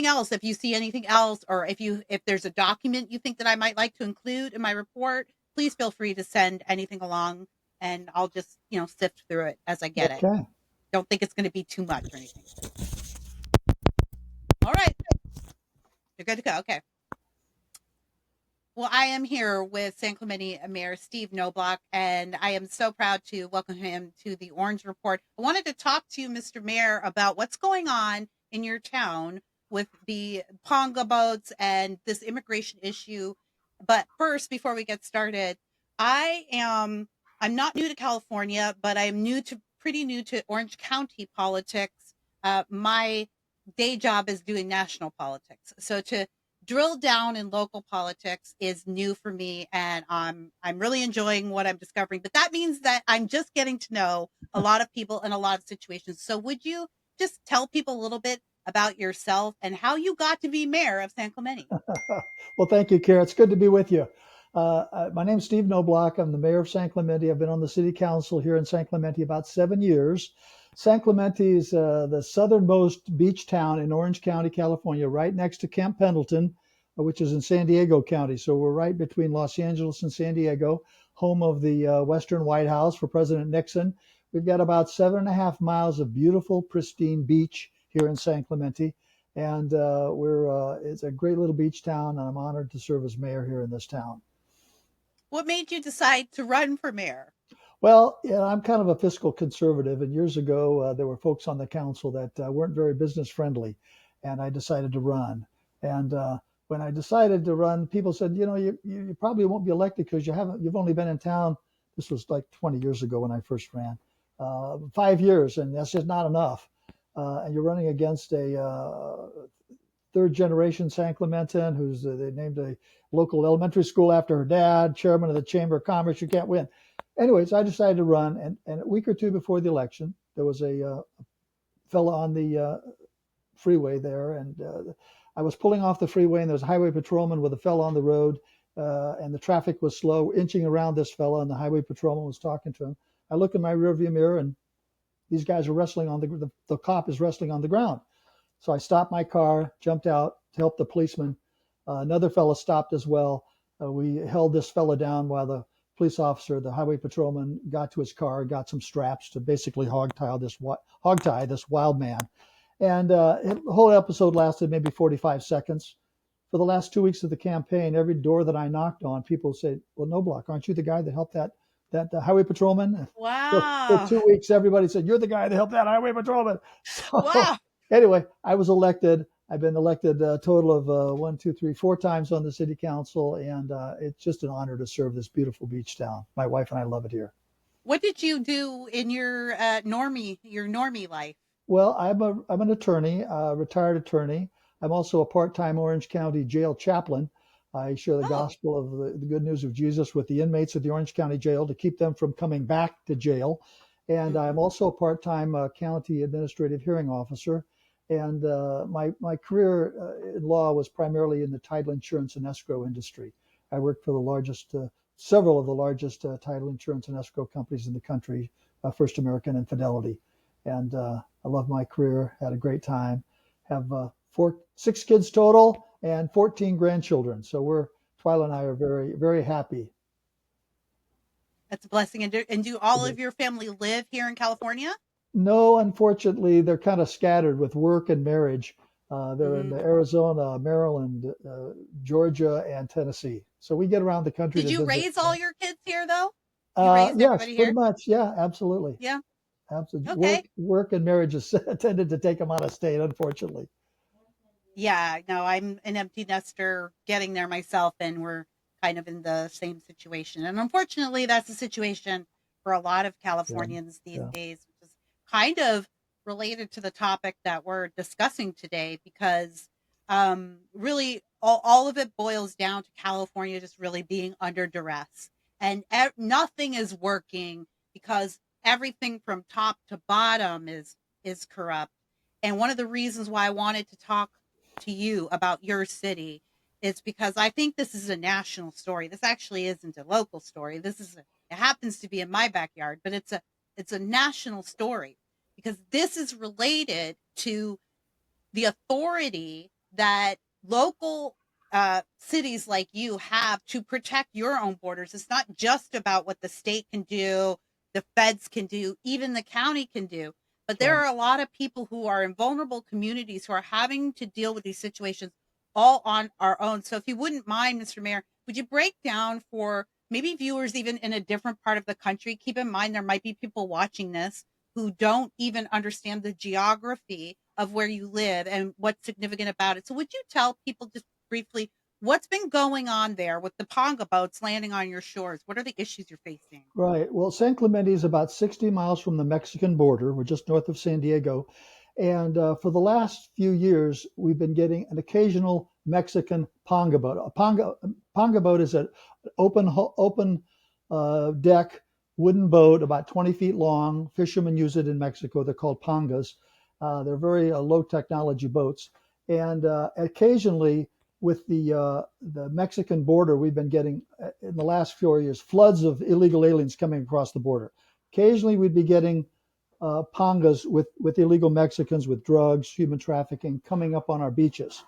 anything else, if you see anything else, or if there's a document you think that I might like to include in my report, please feel free to send anything along, and I'll just, sift through it as I get it. Okay. Don't think it's going to be too much or anything. All right. You're good to go. Okay. Well, I am here with San Clemente Mayor Steve Knoblock, and I am so proud to welcome him to the Orange Report. I wanted to talk to you, Mr. Mayor, about what's going on in your town with the Ponga boats and this immigration issue. But first, before we get started, I'm not new to California, but I'm pretty new to Orange County politics. My day job is doing national politics. So to drill down in local politics is new for me, and I'm really enjoying what I'm discovering. But that means that I'm just getting to know a lot of people in a lot of situations. So would you just tell people a little bit about yourself and how you got to be mayor of San Clemente? Well, thank you, Kara. It's good to be with you. My name's Steve Knoblock. I'm the mayor of San Clemente. I've been on the city council here in San Clemente about 7 years. San Clemente is the southernmost beach town in Orange County, California, right next to Camp Pendleton, which is in San Diego County. So we're right between Los Angeles and San Diego, home of the Western White House for President Nixon. We've got about 7.5 miles of beautiful, pristine beach here in San Clemente. And it's a great little beach town, and I'm honored to serve as mayor here in this town. What made you decide to run for mayor? Well, yeah, I'm kind of a fiscal conservative, and years ago there were folks on the council that weren't very business friendly, and I decided to run. And when I decided to run, people said, you probably won't be elected because you've only been in town. This was like 20 years ago when I first ran, 5 years, and that's just not enough. And you're running against a third generation San Clementan they named a local elementary school after her dad, chairman of the Chamber of Commerce. You can't win. Anyways, I decided to run, and a week or two before the election, there was a fella on the freeway there, and I was pulling off the freeway, and there was a highway patrolman with a fella on the road, and the traffic was slow, inching around this fella, and the highway patrolman was talking to him. I look in my rearview mirror, and these guys are wrestling on the cop is wrestling on the ground. So I stopped my car, jumped out to help the policeman. Another fella stopped as well. We held this fella down while the police officer, the highway patrolman, got to his car, got some straps to basically hogtie this wild man. And the whole episode lasted maybe 45 seconds. For the last 2 weeks of the campaign, every door that I knocked on, people said, "Well, Knoblock, aren't you the guy that helped that highway patrolman?" For Wow. 2 weeks, everybody said, "You're the guy that helped that highway patrolman." So Wow. anyway, I was elected. I've been elected a total of 1, 2, 3, 4 times on the city council, and it's just an honor to serve this beautiful beach town. My wife and I love it here. What did you do in your normie life? Well, I'm an attorney, retired attorney. I'm also a part-time Orange County jail chaplain. I share the Oh. gospel of the good news of Jesus with the inmates of the Orange County Jail to keep them from coming back to jail. And I'm Mhm. also a part-time county administrative hearing officer. And my career in law was primarily in the title insurance and escrow industry. I worked for several of the largest title insurance and escrow companies in the country, First American and Fidelity. And I love my career, had a great time, have 6 kids total and 14 grandchildren. So Twyla and I are very, very happy. That's a blessing. And do all of your family live here in California? No, unfortunately, they're kind of scattered with work and marriage. They're in Mhm. Arizona, Maryland, Georgia, and Tennessee. So we get around the country Did to you visit. raise all your kids here, though? You raised Yes, everybody pretty here? much. Yeah, absolutely. Yeah. Absolutely. Okay. Work and marriage has tended to take them out of state, unfortunately. Yeah. No, I'm an empty nester getting there myself, and we're kind of in the same situation. And unfortunately, that's the situation for a lot of Yeah, Californians these yeah, days, which is kind of related to the topic that we're discussing today, because really all of it boils down to California just really being under duress, and nothing is working because everything from top to bottom is corrupt. And one of the reasons why I wanted to talk to you about your city is because I think this is a national story. This actually isn't a local story. It happens to be in my backyard, but it's a national story because this is related to the authority that local cities like you have to protect your own borders. It's not just about what the state can do, the feds can do, even the county can do. But That's there right. are a lot of people who are in vulnerable communities who are having to deal with these situations all on our own. So if you wouldn't mind, Mr. Mayor, would you break down for maybe viewers even in a different part of the country? Keep in mind there might be people watching this who don't even understand the geography of where you live and what's significant about it. So would you tell people just briefly what's been going on there with the Ponga boats landing on your shores? What are the issues you're facing? Right. Well, San Clemente is about 60 miles from the Mexican border. We're just north of San Diego. And for the last few years, we've been getting an occasional Mexican ponga boat. Ponga boat is an open deck wooden boat, about 20 feet long. Fishermen use it in Mexico. They're called pongas. They're very low technology boats. And occasionally, with the Mexican border, we've been getting in the last few years floods of illegal aliens coming across the border. Occasionally, we'd be getting pongas with illegal Mexicans with drugs, human trafficking coming up on our beaches.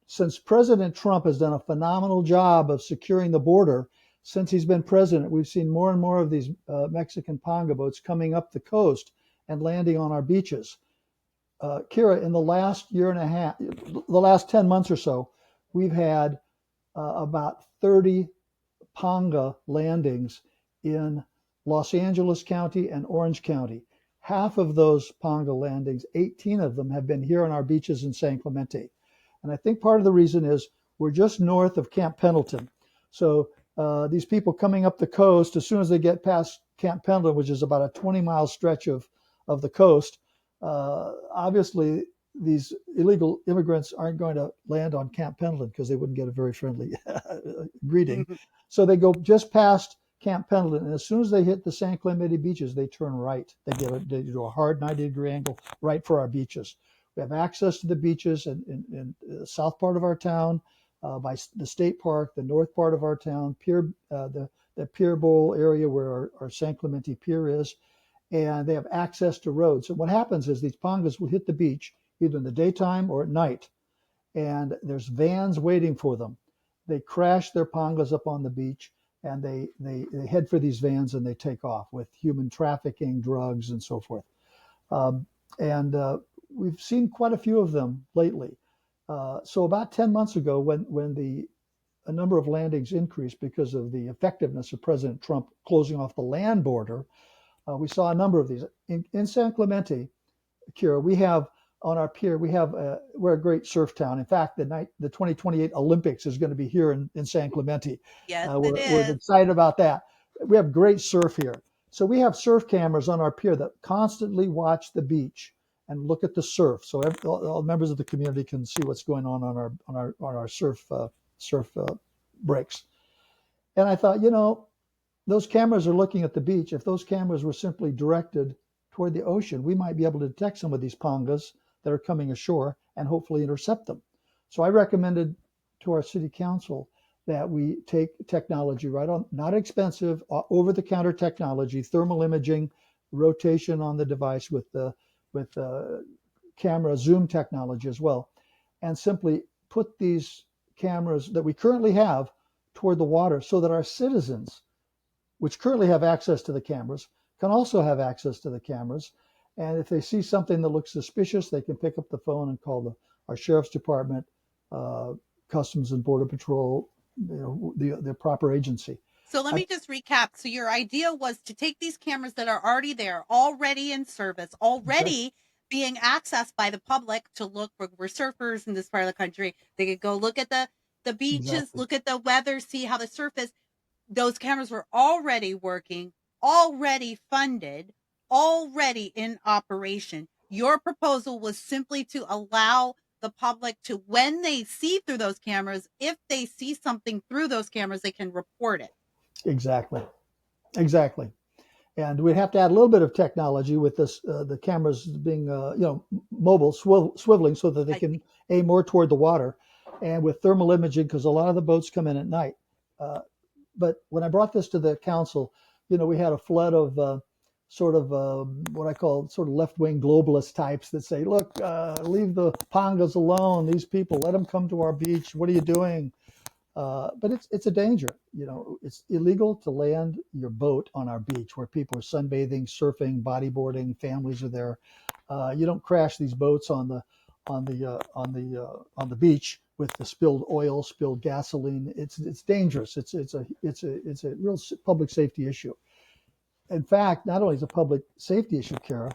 Since President Trump has done a phenomenal job of securing the border, since he's been president, we've seen more and more of these Mexican ponga boats coming up the coast and landing on our beaches. Kira, in the last year and a half, the last 10 months or so, we've had about 30 Ponga landings in Los Angeles County and Orange County. Half of those Ponga landings, 18 of them, have been here on our beaches in San Clemente. And I think part of the reason is we're just north of Camp Pendleton. So these people coming up the coast, as soon as they get past Camp Pendleton, which is about a 20-mile stretch of the coast, obviously these illegal immigrants aren't going to land on Camp Pendleton because they wouldn't get a very friendly greeting. So they go just past Camp Pendleton, and as soon as they hit the San Clemente beaches, they turn right. They do a hard 90-degree angle right for our beaches. We have access to the beaches in the south part of our town, by the state park, the north part of our town, the Pier Bowl area where our San Clemente Pier is, and they have access to roads. And what happens is these pongas will hit the beach either in the daytime or at night, and there's vans waiting for them. They crash their pongas up on the beach, and they head for these vans and they take off with human trafficking, drugs, and so forth. And we've seen quite a few of them lately. So about 10 months ago, when a number of landings increased because of the effectiveness of President Trump closing off the land border, we saw a number of these. In San Clemente, Kira, we have on our pier, we're a great surf town. In fact, the 2028 Olympics is going to be here in San Clemente. Yes, it We're is. excited about that. We have great surf here. So we have surf cameras on our pier that constantly watch the beach and look at the surf. So all members of the community can see what's going on our surf breaks. And I thought, those cameras are looking at the beach. If those cameras were simply directed toward the ocean, we might be able to detect some of these pongas that are coming ashore and hopefully intercept them. So I recommended to our city council that we take technology right on, not expensive, over the counter technology, thermal imaging, rotation on the device with camera zoom technology as well, and simply put these cameras that we currently have toward the water so that our citizens, which currently have access to the cameras, can also have access to the cameras. And if they see something that looks suspicious, they can pick up the phone and call our sheriff's department, Customs and Border Patrol, the proper agency. So let I, me just recap. So your idea was to take these cameras that are already there, already in service, exactly, already being accessed by the public to look for we're surfers in this part of the country. They could go look at the beaches, exactly, look at the weather, see how the surf is. Those cameras were already working, already funded, already in operation. Your proposal was simply to allow the public to, when they see through those cameras, if they see something through those cameras, they can report it. exactly, exactly. And we'd have to add a little bit of technology with the cameras being, mobile, swiveling so that they I can see. aim more toward the water, and with thermal imaging because a lot of the boats come in at night. But when I brought this to the council, we had a flood of sort of what I call sort of left-wing globalist types that say, look, leave the Pongas alone. These people, let them come to our beach. What are you doing? But it's a danger. You know, it's illegal to land your boat on our beach where people are sunbathing, surfing, bodyboarding, families are there. You don't crash these boats on the beach with the spilled oil, spilled gasoline. It's dangerous. It's a real public safety issue. In fact, not only is it a public safety issue, Kara,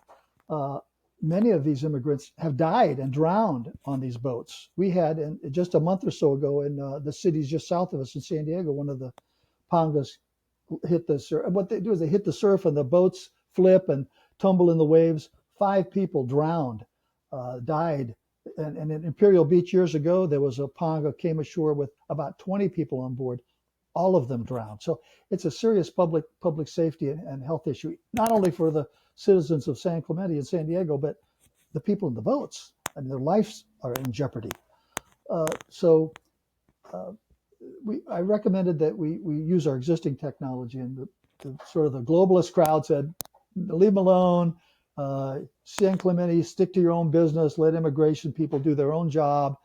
uh, many of these immigrants have died and drowned on these boats. We had, just a month or so ago, in the cities just south of us in San Diego, one of the Pongas hit the surf. And what they do is they hit the surf and the boats flip and tumble in the waves. 5 people drowned, died. And in Imperial Beach years ago, there was a Ponga came ashore with about 20 people on board. All of them drowned. So it's a serious public safety and health issue, not only for the citizens of San Clemente and San Diego, but the people in the boats. I mean, their lives are in jeopardy. So I recommended that we use our existing technology, and the sort of the globalist crowd said, leave them alone. San Clemente, stick to your own business. Let immigration people do their own job.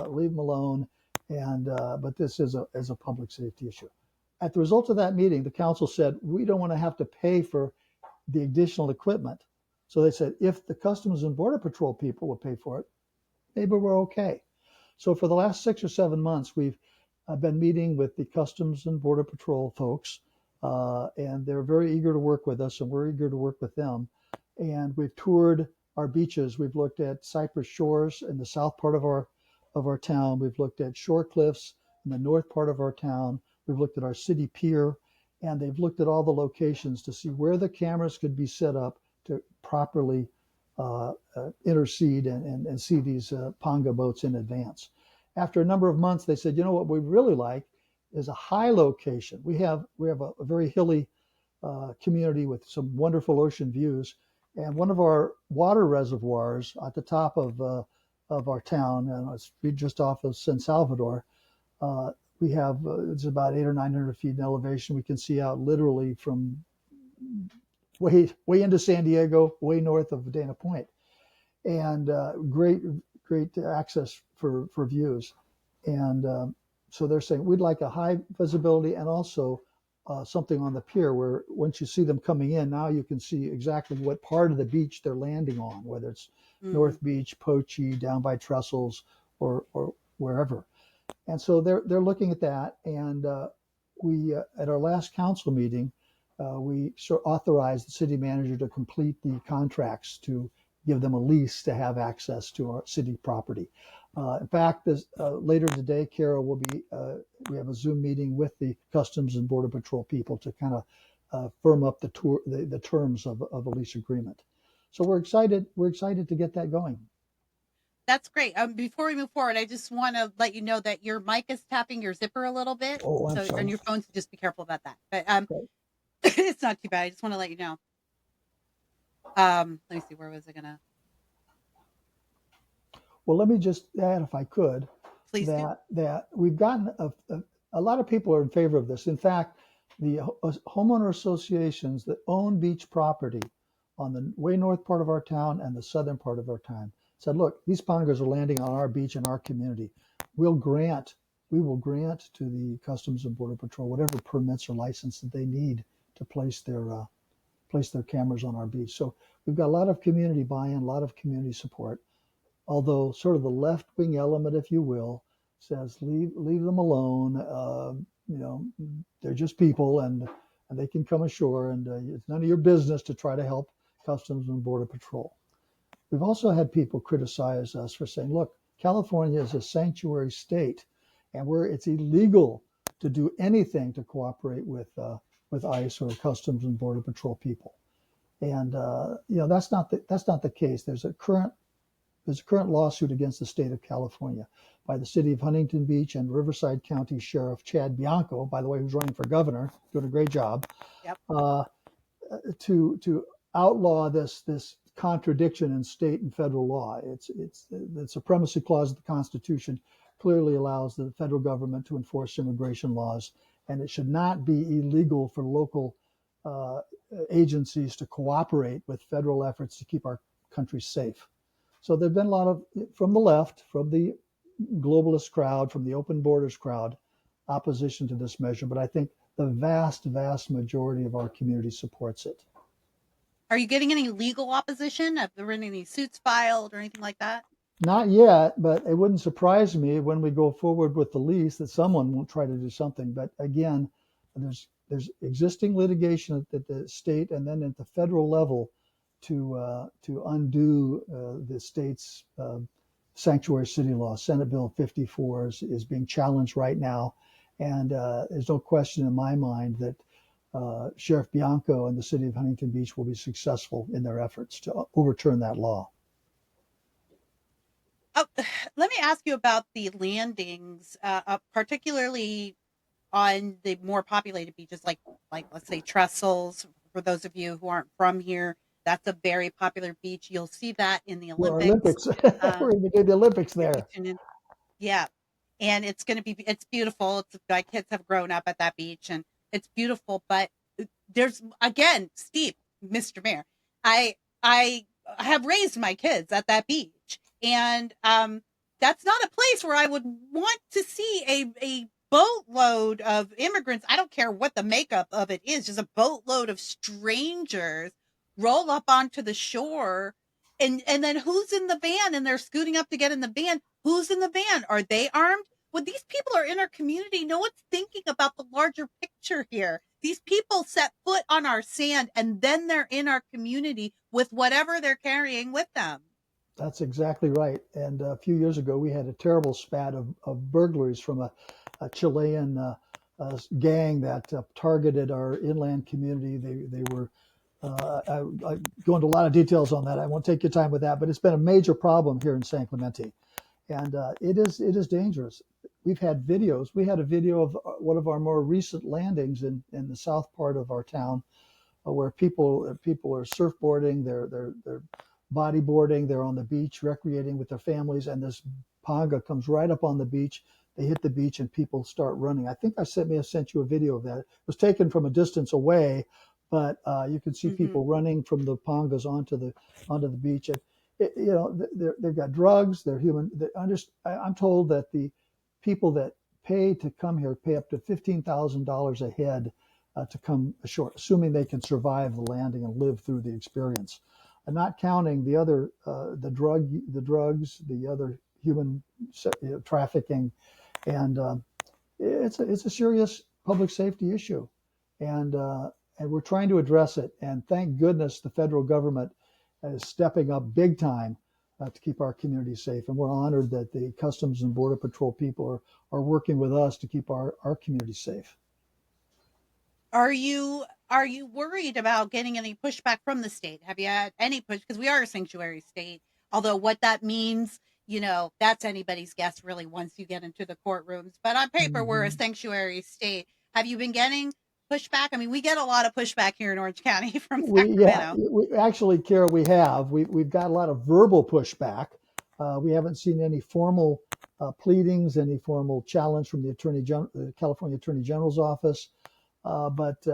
Leave them alone. And but this is a public safety issue. At the result of that meeting, the council said we don't want to have to pay for the additional equipment. So they said if the Customs and Border Patrol people will pay for it, maybe we're okay. So for the last 6 or 7 months, we've been meeting with the Customs and Border Patrol folks, and they're very eager to work with us, and we're eager to work with them. And we've toured our beaches. We've looked at Cypress Shores in the south part of our town. We've looked at Shore Cliffs in the north part of our town. We've looked at our city pier, and they've looked at all the locations to see where the cameras could be set up to properly intercede and see these Ponga boats in advance. After a number of months, they said, you know what we'd really like is a high location. We have a very hilly community with some wonderful ocean views, and one of our water reservoirs at the top of our town, and it's just off of San Salvador. We have it's about 800 or 900 feet in elevation. We can see out literally from way into San Diego, way north of Dana Point, and great access for views. And so they're saying we'd like a high visibility and also something on the pier where once you see them coming in, now you can see exactly what part of the beach they're landing on, whether it's North Beach, Pochi, down by Trestles, or wherever. And so they're looking at that. And we at our last council meeting, we authorized the city manager to complete the contracts to give them a lease to have access to our city property. In fact, later today, Kara will be. We have a Zoom meeting with the Customs and Border Patrol people to kind of firm up the terms of a lease agreement. So we're excited. We're excited to get that going. That's great. Before we move forward, I just want to let you know that your mic is tapping your zipper a little bit. Oh, I'm sorry. On your phone, so just be careful about that. But Okay. it's not too bad. I just want to let you know. Let me see. Where was I gonna? Well, let me just add, if I could, Please do. that we've gotten a lot of people are in favor of this. In fact, the homeowner associations that own beach property on the way north part of our town and the southern part of our town said, look, these Pongas are landing on our beach in our community. We will grant to the Customs and Border Patrol whatever permits or license that they need to place their cameras on our beach. So we've got a lot of community buy-in, a lot of community support. Although sort of the left-wing element, if you will, says leave them alone. They're just people, and they can come ashore, and it's none of your business to try to help Customs and Border Patrol. We've also had people criticize us for saying, look, California is a sanctuary state, and it's illegal to do anything to cooperate with ICE or Customs and Border Patrol people. And that's not the case. There's a current lawsuit against the state of California by the city of Huntington Beach and Riverside County Sheriff Chad Bianco, by the way, who's running for governor, doing a great job, Yep. To outlaw this contradiction in state and federal law. It's the supremacy clause of the Constitution clearly allows the federal government to enforce immigration laws, and it should not be illegal for local uh, agencies to cooperate with federal efforts to keep our country safe. So there've been a lot of, from the left, from the globalist crowd, from the open borders crowd, opposition to this measure, but I think the vast, vast majority of our community supports it. Are you getting any legal opposition? Have there been any suits filed or anything like that? Not yet, but it wouldn't surprise me when we go forward with the lease that someone won't try to do something. But again, there's existing litigation at the state and then at the federal level to undo the state's sanctuary city law. Senate Bill 54 is being challenged right now, and there's no question in my mind that Sheriff Bianco and the city of Huntington Beach will be successful in their efforts to overturn that law. Oh, let me ask you about the landings, particularly on the more populated beaches, like let's say Trestles. For those of you who aren't from here, that's a very popular beach. You'll see that in the We're Olympics. Olympics. Um, We're going to do the Olympics if you there. tune in, yeah, and it's beautiful. My kids have grown up at that beach, and it's beautiful. But there's again, Steve, Mr. Mayor, I I have raised my kids at that beach, and that's not a place where I would want to see a boatload of immigrants. I don't care what the makeup of it is, just a boatload of strangers roll up onto the shore. And then who's in the van? And they're scooting up to get in the van. Who's in the van? Are they armed? When these people are in our community, no one's thinking about the larger picture here. These people set foot on our sand and then they're in our community with whatever they're carrying with them. That's exactly right. And a few years ago, we had a terrible spat of burglaries from a Chilean gang that targeted our inland community. They were, I go into a lot of details on that. I won't take your time with that, but it's been a major problem here in San Clemente. And it is dangerous. We've had videos. We had a video of one of our more recent landings in the south part of our town, where people are surfboarding, they're bodyboarding, they're on the beach recreating with their families, and this panga comes right up on the beach. They hit the beach and people start running. I think may have sent you a video of that. It was taken from a distance away, but you can see Mm-hmm. people running from the pangas onto the beach. And they've got drugs. They're human. I'm told that the people that pay to come here pay up to $15,000 a head to come ashore, assuming they can survive the landing and live through the experience, and not counting the other the drugs, the other human trafficking, and it's a serious public safety issue, and we're trying to address it. And thank goodness the federal government is stepping up big time to keep our community safe. And we're honored that the Customs and Border Patrol people are working with us to keep our community safe. Are you worried about getting any pushback from the state? Have you had any push? Because we are a sanctuary state. Although what that means, that's anybody's guess really once you get into the courtrooms. But on paper, we're a Mm-hmm. sanctuary state. Have you been getting pushback? I mean, we get a lot of pushback here in Orange County from Yeah, Sacramento. we actually, Kara, we've got a lot of verbal pushback. We haven't seen any formal pleadings, any formal challenge from the California Attorney General's office. But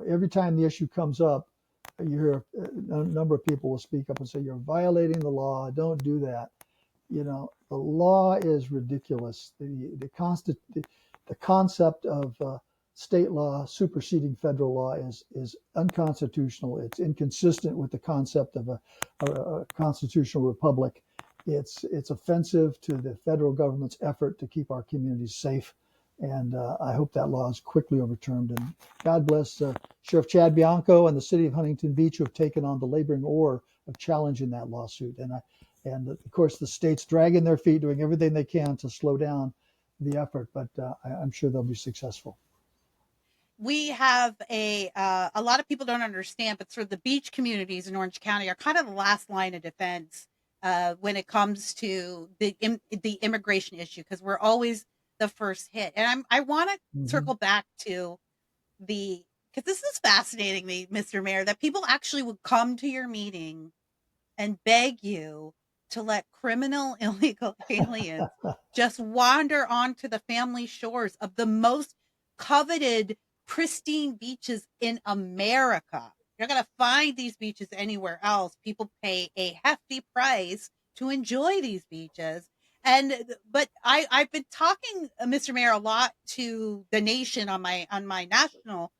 every time the issue comes up, you hear a number of people will speak up and say, "You're violating the law. Don't do that." The law is ridiculous. The concept of state law superseding federal law is unconstitutional. It's inconsistent with the concept of a constitutional republic. It's offensive to the federal government's effort to keep our communities safe. And I hope that law is quickly overturned. And God bless Sheriff Chad Bianco and the city of Huntington Beach, who have taken on the laboring oar of challenging that lawsuit. And of course, the state's dragging their feet, doing everything they can to slow down the effort, but I'm sure they'll be successful. We have a lot of people don't understand, but sort of the beach communities in Orange County are kind of the last line of defense when it comes to the immigration issue, because we're always the first hit. And I want to Hmm. circle back to the because this is fascinating me, Mr. Mayor, that people actually would come to your meeting and beg you to let criminal illegal aliens just wander onto the family shores of the most coveted pristine beaches in America. You're not going to find these beaches anywhere else. People pay a hefty price to enjoy these beaches. But I've been talking, Mr. Mayor, a lot to the nation on my national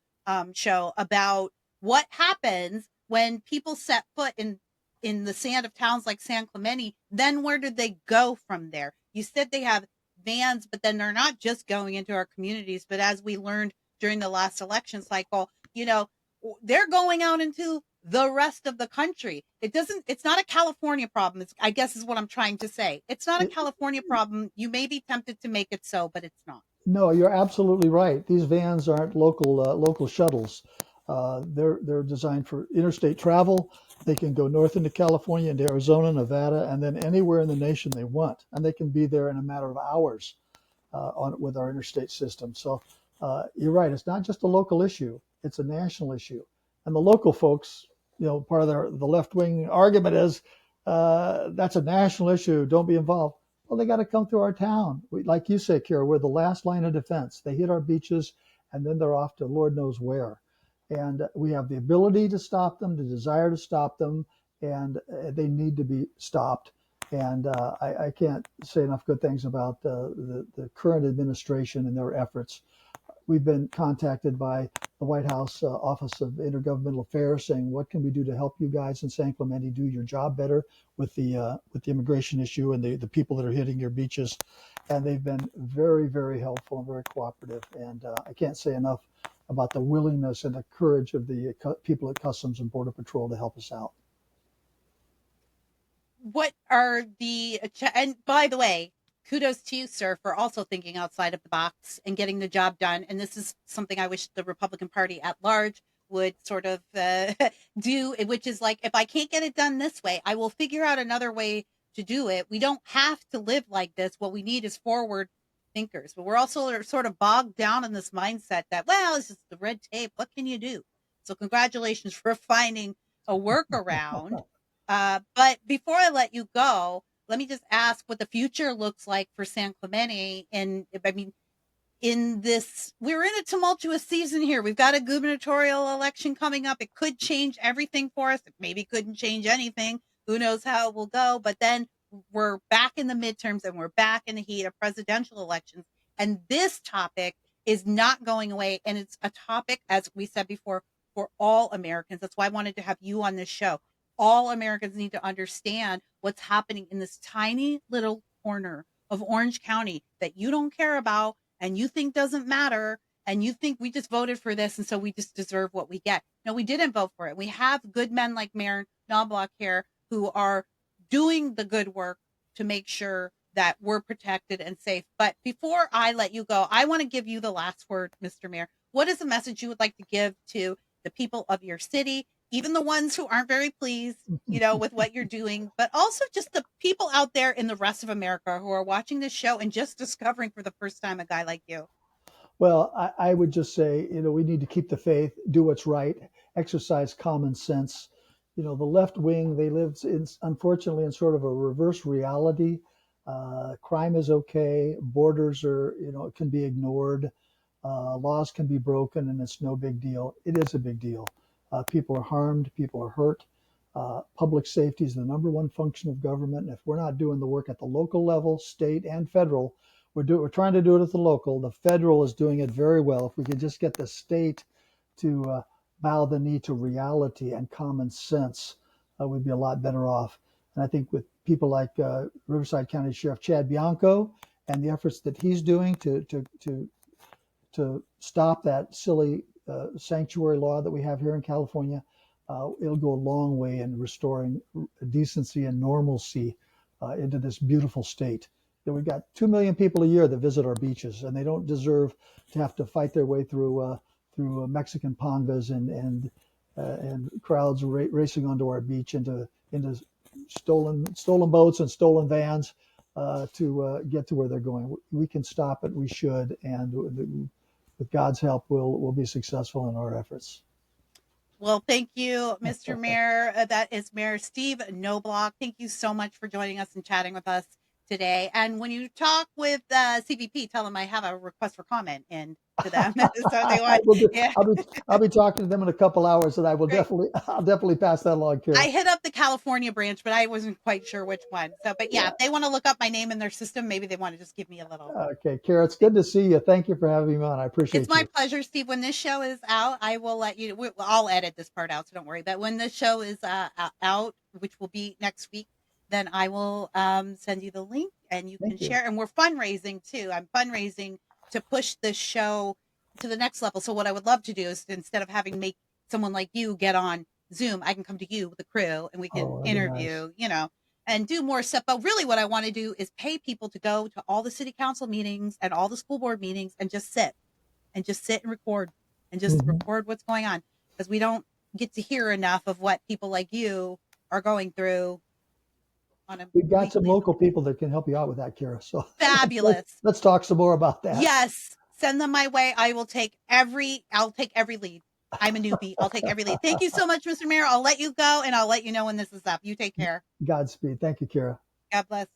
show about what happens when people set foot in the sand of towns like San Clemente. Then where do they go from there? You said they have vans, but then they're not just going into our communities. But as we learned during the last election cycle, they're going out into the rest of the country. It's not a California problem. I guess is what I'm trying to say. It's not a It, California problem. You may be tempted to make it so, but it's not. No, you're absolutely right. These vans aren't local shuttles. They're designed for interstate travel. They can go north into California, into Arizona, Nevada, and then anywhere in the nation they want, and they can be there in a matter of hours on with our interstate system. So you're right. It's not just a local issue; it's a national issue. And the local folks, part of the left wing argument is that's a national issue. Don't be involved. Well, they got to come through our town. Like you say, Kira, we're the last line of defense. They hit our beaches, and then they're off to Lord knows where. And we have the ability to stop them, the desire to stop them, and they need to be stopped. And I can't say enough good things about the current administration and their efforts. We've been contacted by the White House Office of Intergovernmental Affairs saying, what can we do to help you guys in San Clemente do your job better with the immigration issue and the people that are hitting your beaches? And they've been very, very helpful and very cooperative. And I can't say enough about the willingness and the courage of the people at Customs and Border Patrol to help us out. What are and by the way, kudos to you, sir, for also thinking outside of the box and getting the job done. And this is something I wish the Republican Party at large would sort of do, which is like, if I can't get it done this way, I will figure out another way to do it. We don't have to live like this. What we need is forward thinkers, but we're also sort of bogged down in this mindset that, well, it's just the red tape. What can you do? So congratulations for finding a workaround. But before I let you go, let me just ask what the future looks like for San Clemente. And I mean, we're in a tumultuous season here. We've got a gubernatorial election coming up. It could change everything for us. It maybe couldn't change anything. Who knows how it will go? But then we're back in the midterms and we're back in the heat of presidential elections. And this topic is not going away. And it's a topic, as we said before, for all Americans. That's why I wanted to have you on this show. All Americans need to understand what's happening in this tiny little corner of Orange County that you don't care about and you think doesn't matter, and you think we just voted for this and so we just deserve what we get. No, we didn't vote for it. We have good men like Mayor Knoblock here who are doing the good work to make sure that we're protected and safe. But before I let you go, I want to give you the last word, Mr. Mayor. What is a message you would like to give to the people of your city, even the ones who aren't very pleased, with what you're doing, but also just the people out there in the rest of America who are watching this show and just discovering for the first time a guy like you? Well, I would just say, we need to keep the faith, do what's right, exercise common sense. The left wing, they live unfortunately in sort of a reverse reality. Crime is okay, borders are, can be ignored, laws can be broken, and it's no big deal. It is a big deal. People are harmed, people are hurt. Public safety is the number one function of government. And if we're not doing the work at the local level, state and federal, we're trying to do it at the local. The federal is doing it very well. If we could just get the state to bow the knee to reality and common sense, we'd be a lot better off. And I think with people like Riverside County Sheriff Chad Bianco and the efforts that he's doing to stop that silly sanctuary law that we have here in California, it'll go a long way in restoring decency and normalcy into this beautiful state. We've got 2 million people a year that visit our beaches, and they don't deserve to have to fight their way through Mexican pangas and crowds racing onto our beach into stolen boats and stolen vans to get to where they're going. We can stop it. We should, and with God's help, we'll be successful in our efforts. Well, thank you, Mr. Mayor. That is Mayor Steve Knoblock. Thank you so much for joining us and chatting with us. today. And when you talk with CVP, tell them I have a request for comment in to them. So they I want, will do, yeah, I'll be talking to them in a couple hours, and great. I'll definitely pass that along, I Kara. hit up the California branch, but I wasn't quite sure which one. So, but yeah, Yeah. if they want to look up my name in their system, maybe they want to just give me a little. Okay, Kara, it's good to see you. Thank you for having me on. I It's appreciate my you. pleasure, Steve. When this show is out, I will let you. I'll edit this part out, so don't worry. But when this show is out, which will be next week, then I will send you the link and you can Thank you. share. And we're fundraising too. I'm fundraising to push this show to the next level. So what I would love to do is instead of having make someone like you get on Zoom, I can come to you with the crew and we can Oh, that'd be nice. interview. And do more stuff. But really, what I want to do is pay people to go to all the city council meetings and all the school board meetings and just sit and record and just Hmm. record what's going on because we don't get to hear enough of what people like you are going through on a We've got some weekly. local people that can help you out with that, Kara. So Fabulous. let's talk some more about that. Yes, send them my way. I'll take every lead. I'm a newbie. I'll take every lead. Thank you so much, Mr. Mayor. I'll let you go and I'll let you know when this is up. You take care. Godspeed. Thank you, Kara. God bless.